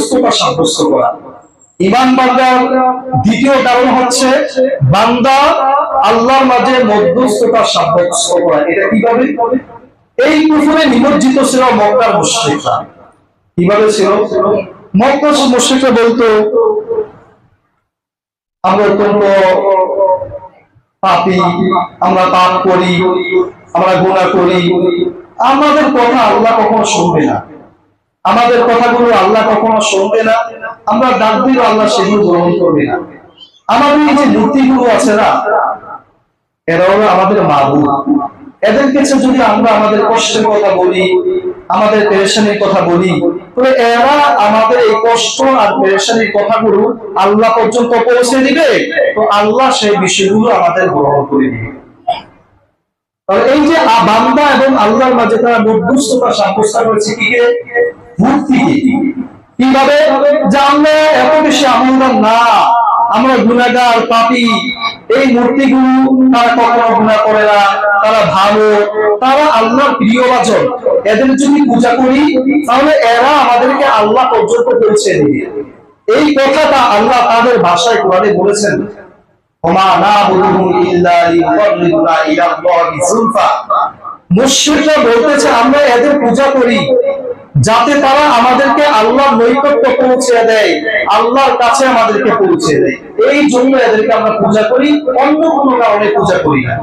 মধ্যস্থতা সাব্যস্ত করা। ঈমান বান্দার দ্বিতীয় কারণ হচ্ছে বান্দা আল্লাহর মাঝে মধ্যস্থতা সাব্যস্ত করা। এটা কিভাবে? এই কুফরে নিমজ্জিত ছিল মক্কার মুশরিকরা। কিভাবে ছিল? মক্কার মুশরিকরা বলতো আমরা অত্যন্ত পাপী, আমরা পাপ করি, আমরা গুনাহ করি, আমাদের কথা আল্লাহ কখনো শুনবে না, আমাদের কথাগুলো আল্লাহ কখনো শুনবে না, আমরা ডাক দিলে আল্লাহ সেগুলো গ্রহণ করবে না। আমাদের এই যে মূর্তিগুলো আছে না, এরা হলো আমাদের মাবুদ। এদের কাছে যদি আমরা আমাদের কষ্টের কথা বলি, আমাদের পেরেশানির কথা বলি, তবে এরা আমাদের এই কষ্ট আর পেরেশানির কথাগুলো আল্লাহ পর্যন্ত পৌঁছে দিবে, তো আল্লাহ সেই বিষয়গুলো আমাদের গ্রহণ করে দিবে। এই যে বান্দা এবং আল্লাহর মাঝে তারা মধ্যস্থতা সাব্যস্ত করেছে মূর্তিকে। কিভাবে? যে আমরা এত বেশি আমলদার না, আমরা গুনাহগার পাপী, এই মূর্তিগুলো তারা কখনো গুনাহ করে না, তারা ভালো, তারা আল্লাহর প্রিয়ভাজন, এদের যদি পূজা করি তাহলে এরা আমাদেরকে আল্লাহ পর্যন্ত পৌঁছে দিবে। এই কথাটা আল্লাহ তাদের ভাষায় কোরআনে বলেছেন, ওমা নাবুদুহুম ইল্লা লিয়ুকাররিবুনা ইলাল্লাহি যুলফা। মুশরিকরা বলতেছে আমরা এদের পূজা করি যাতে তারা আমাদেরকে আল্লাহর নৈকট্য পৌঁছে দেয়, আল্লাহর কাছে আমাদেরকে পৌঁছে দেয়, এই জন্য এদেরকে আমরা পূজা করি, অন্য কোনো কারণে পূজা করি না।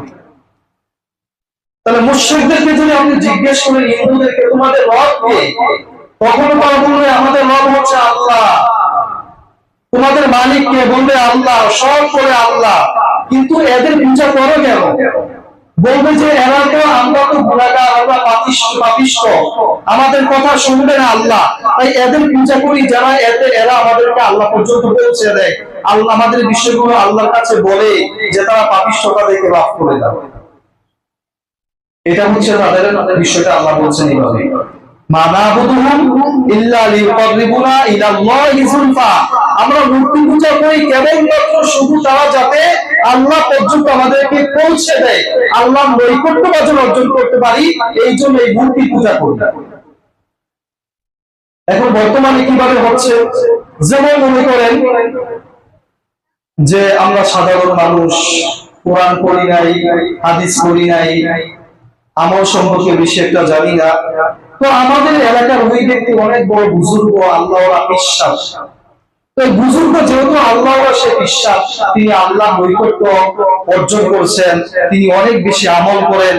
তাহলে মুশরিকদেরকে যদি আপনি জিজ্ঞেস করেন হিন্দুদেরকে তোমাদের রব কে, তখন তারা বলবে আমাদের রব হচ্ছে আল্লাহ। তোমাদের মালিক কে? বলবে আল্লাহ, সব করে আল্লাহ। কিন্তু এদের পূজা করো কেন? বলবে যে এরা তো, আমরা তো গুনাহগার, আমরা পাপিষ্ঠ, আমাদের কথা শুনবে না আল্লাহ, তাই এদের পূজা করি যারা এরা আমাদেরকে আল্লাহ পর্যন্ত পৌঁছে দেয়, আল্লাহ আমাদের বিষয়গুলো আল্লাহর কাছে বলে যে তারা পাপিষ্ঠতা থেকে মাফ করে দাও। এটা হচ্ছে তাদের বিষয়টা। আল্লাহ বলছেন এইভাবে, মা নাবুদুহুম ইল্লা লিয়ুকাররিবুনা ইলাল্লাহি যুলফা। আমরা মূর্তি পূজা করি কেবলমাত্র শুধু তারা যাতে আল্লাহ পর্যন্ত আমাদেরকে পৌঁছে দেয়, আল্লাহর নৈকট্য অর্জন করতে পারি, এই জন্য এই মূর্তি পূজা করি। এখন বর্তমানে কিভাবে হচ্ছে? যেমন মনে করেন যে আমরা সাধারণ মানুষ, কোরআন পড়ি নাই, হাদিস পড়ি নাই, আমল সম্পর্কে বেশি একটা জানি না, তো আমাদের এলাকার ওই ব্যক্তি অনেক বড় বুজুর্গ, আল্লাহওয়ালা বিশ্বাস, তো বুজুর্গ যেহেতু আল্লাহওয়ালা সে বিশ্বাস, তিনি আল্লাহ নৈকট্য অর্জন করছেন, তিনি অনেক বেশি আমল করেন,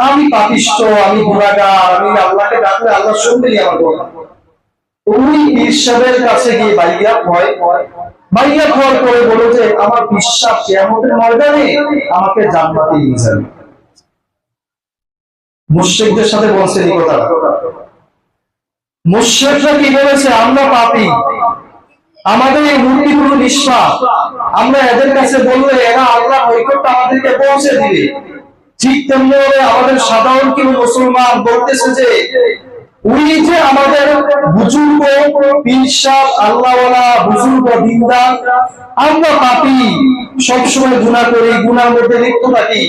আমি পাপিষ্ঠ, আমি গুনাহগার, আমি আল্লাহকে ডাকলে আল্লাহ শুনবেই আমার কথা। উনি পীর সাহেবের কাছে গিয়ে বাইয়াত হওয়ার পরে বলে যে আমার বিশ্বাস কিয়ামতের ময়দানে আমাকে জান্নাতে নিয়ে যাবে। মুশরিকদের সাথে বলছেন এই কথা। মুশরিকরা কি বলেছে? আমরা পাপী, আমাদের এই মূর্তিগুলো নিষ্পাপ, আমরা এদের কাছে বললে এরা আল্লাহর নৈকট্য আমাদেরকে পৌঁছে দিবে। ঠিক তেমনি আমাদের সাধারণ কিছু মুসলমান বলতেছে যে উনি যে আমাদের বুজুর্গ, পীর সাহেব, আল্লাহওয়ালা বুজুর্গ, দিনদার, আমরা পাপী, সবসময় গুনাহ করি, গুনার মধ্যে লিপ্ত থাকি,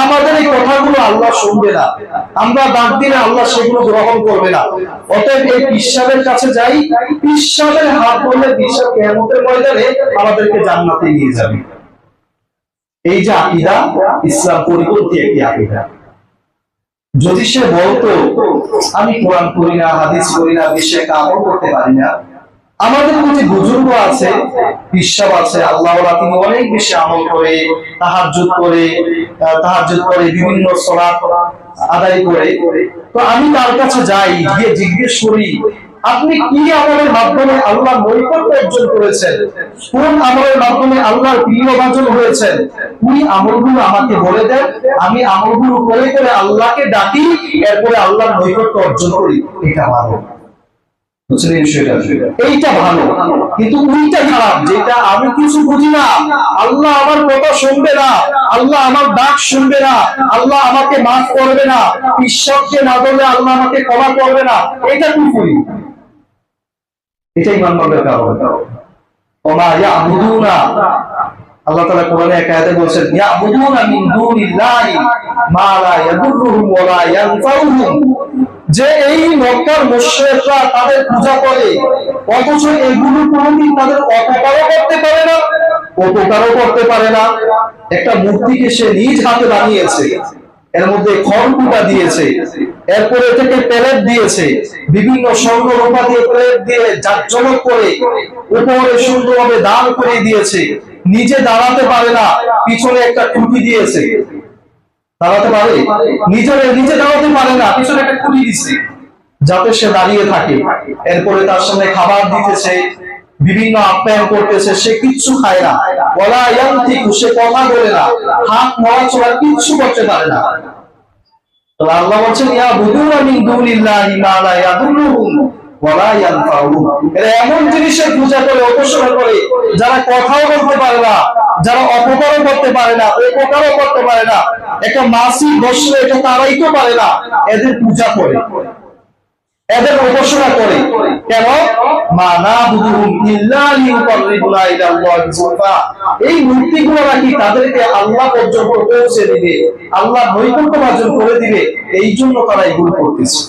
আমাদের এই কথাগুলো আল্লাহ শুনবে না, আমরা ডাক দিলে আল্লাহ সেগুলো গ্রহণ করবে না। অতএব এই পীর সাহেবের কাছে যাই, পীর সাহেবের হাত ধরলে পীর সাহেব কিয়ামতের ময়দানে আমাদেরকে জান্নাতে নিয়ে যাবে। এই যে আকীদা, ইসলাম পরিপন্থী একটি আকীদা। যদি সে বলতো আমি কোরআন পড়ি না, হাদিস পড়ি না, বেশি একটা আমল করতে পারি না, আমাদের যে বুজুর্গ আছে, পীর সাহেব আছে, আল্লাহওয়ালা, তিনি অনেক বেশি আমল করে, তাহাজ্জুদ করে বিভিন্ন সালাত আদায় করে, তো আমি তার কাছে যাই, গিয়ে জিজ্ঞেস করি আপনি কি আমলের মাধ্যমে আল্লাহর নৈকট্য অর্জন করেছেন, কোন আমলের মাধ্যমে আল্লাহর প্রিয়ভাজন হয়েছেন, ওই আমলগুলো আমাকে বলে দেন, আমি আমলগুলো করে করে আল্লাহকে ডাকি, এরপরে আল্লাহর নৈকট্য অর্জন করি। এটা ভালো, এইটা ভালো। কিন্তু ওইটা খারাপ, যেটা আমি কিছু বুঝি না, আল্লাহ আমার কথা শুনবে না, আল্লাহ আমার ডাক শুনবে না, আল্লাহ আমাকে মাফ করবে না, ঈশ্বরকে না বললে আল্লাহ আমাকে ক্ষমা করবে না, এটা কুফরি। এটাই মানবের কারণ। ওমা ইয়াবুদুনা, আল্লাহ তাআলা কোরআনে এক আয়াতে বলেছেন ইয়াবুদুনা মিন দুনিল্লাহি মা লা ইয়াদুররুহুম ওয়া লা ইয়ানফাউহুম, যে এই মক্কার মুশরিকরা তাদের পূজা করে, অথচ এগুলো কোনোদিন তাদের অপকারও করতে পারে না, উপকারও করতে পারে না। একটা মূর্তিকে সে নিজ হাতে বানিয়েছে, এর মধ্যে খড়কুটা দিয়েছে, এরপরে থেকে প্লেট দিয়েছে, বিভিন্ন স্বর্ণ রূপা দিয়ে প্লেট দিয়ে জাঁকজমক করে উপরে সুন্দরভাবে দান করে দিয়েছে। নিজে দাঁড়াতে পারে না, পিছনে একটা খুঁটি দিয়েছে। দাঁড়াতে পারে? নিজে দাঁড়াতে পারে না, পিছনে একটা খুঁটি দিয়েছে যাতে সে দাঁড়িয়ে থাকে। এরপরে তার সামনে খাবার দিতেছে, বিভিন্ন আপ্যায়ন করতেছে, সে কিচ্ছু খায় না, ওয়ালা ইয়ানতিকু, সে কথা বলে না, হাত নড়াচড়া কিচ্ছু করতে পারে না। তো আল্লাহ বলছেন ইয়া বুদুনা মিন দুনিল্লাহি মা লা ইয়াদুররুহুম ওয়ালা ইয়ানফাউহুম। এরা এমন জিনিসের পূজা করে, উপাসনা করে, যারা কথাও বলতে পারে না, যারা অপকারও করতে পারে না, উপকারও করতে পারে না। একটা মাছি বসলে এটা তাড়াইতে পারে না, এদের পূজা করে, এদের উপাসনা করে। কেন? মানাবুদুহুম ইল্লা লিয়ুকাররিবুনা ইলাল্লাহি যুলফা। এই মূর্তিগুলো নাকি তাদেরকে আল্লাহ পর্যন্ত পৌঁছে দিবে, আল্লাহ নৈকট্য অর্জন করে দিবে, এই জন্য তারা এগুলো করতেছে।